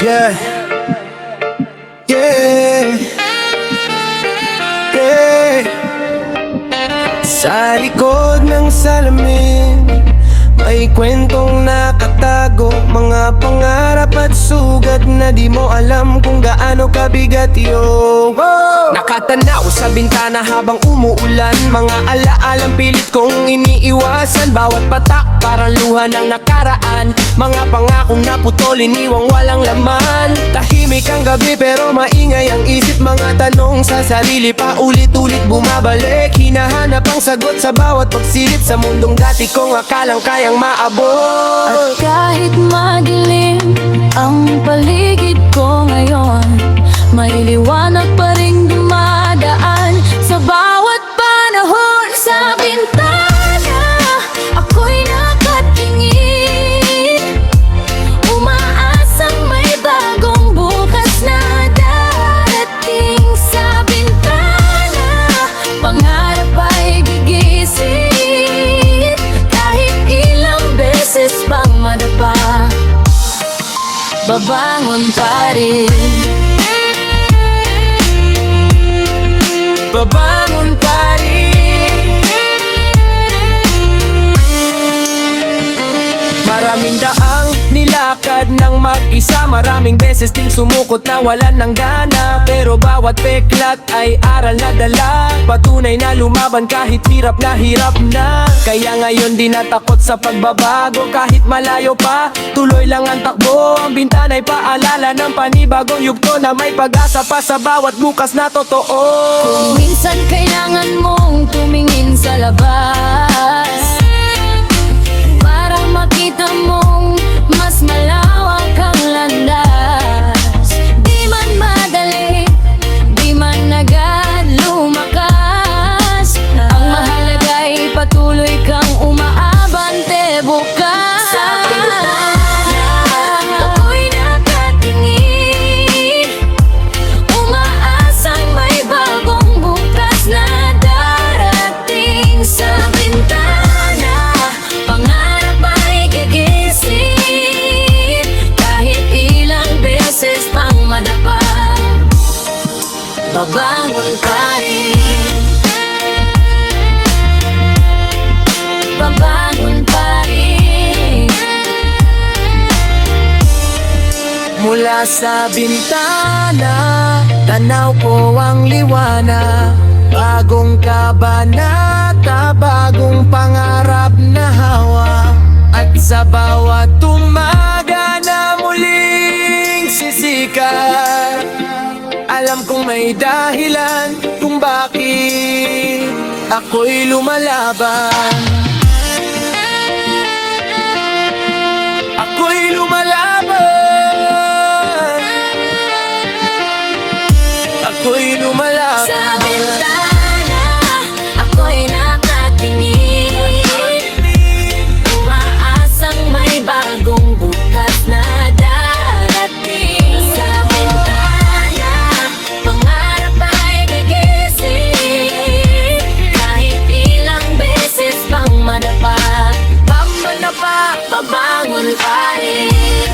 Yeah, yeah, yeah. Sa likod ng salamin may kwentong nakatago, mga pangarap at sugat na di mo alam kung gaano kabigat yun. Nakatanaw sa bintana habang umuulan, mga alaalang pilit kong iniiwasan. Bawat patak parang luha ng nakaraan, mga pangakong naputol, iniwang walang laman. Tahimik ang gabi pero maingay ang isip, mga tanong sa sarili pa ulit-ulit bumabalik. Hinahanap ang sagot sa bawat pagsilip sa mundong dati kong akalang kayang maabot. At kahit madilim ang paligid ko ngayon, may liwanag pa ring dumadaan sa bawat panahon. Sa bintana ako'y nakatingin, umaasang may bagong bukas na darating. Sa bintana pangarap ay gigising, kahit ilang beses pang madapa, babangon pa rin. Babangon pa rin. Maraming daang nilakad ng mag-isa, maraming beses ding sumukot na walan ng gana. Pero bawat peklat ay aral na dala, patunay na lumaban kahit hirap na. Kaya ngayon di natakot sa pagbabago, kahit malayo pa, tuloy lang ang takbo. Ang bintana'y paalala ng panibagong yugto, na may pag-asa pa sa bawat bukas na totoo. Kung minsan kailangan mong tumingin sa labas para makita mong mas malawak ang landas. Di man madali, di man agad lumakas, ang mahalaga'y patuloy kang umaabante bukas. Sa bintana ako'y nakatingin, umaasang may bagong bukas na darating. Sa bintana pangarap ay gigising, kahit ilang beses pang madapa, babangon pa rin. Babangon pa rin. Mula sa bintana, tanaw ko ang liwanag, bagong kabanata, bagong pangarap na hawak. At sa bawat umaga na muling sisikat, alam kong may dahilan kung bakit ako'y lumalaban. Ako'y lumalaban. Ako'y lumalaban. Sa bintana ako'y nakatingin, umaasang may bagong bukas na darating. Sa bintana pangarap ay gigising, kahit ilang beses pang madapa, babangon pa rin.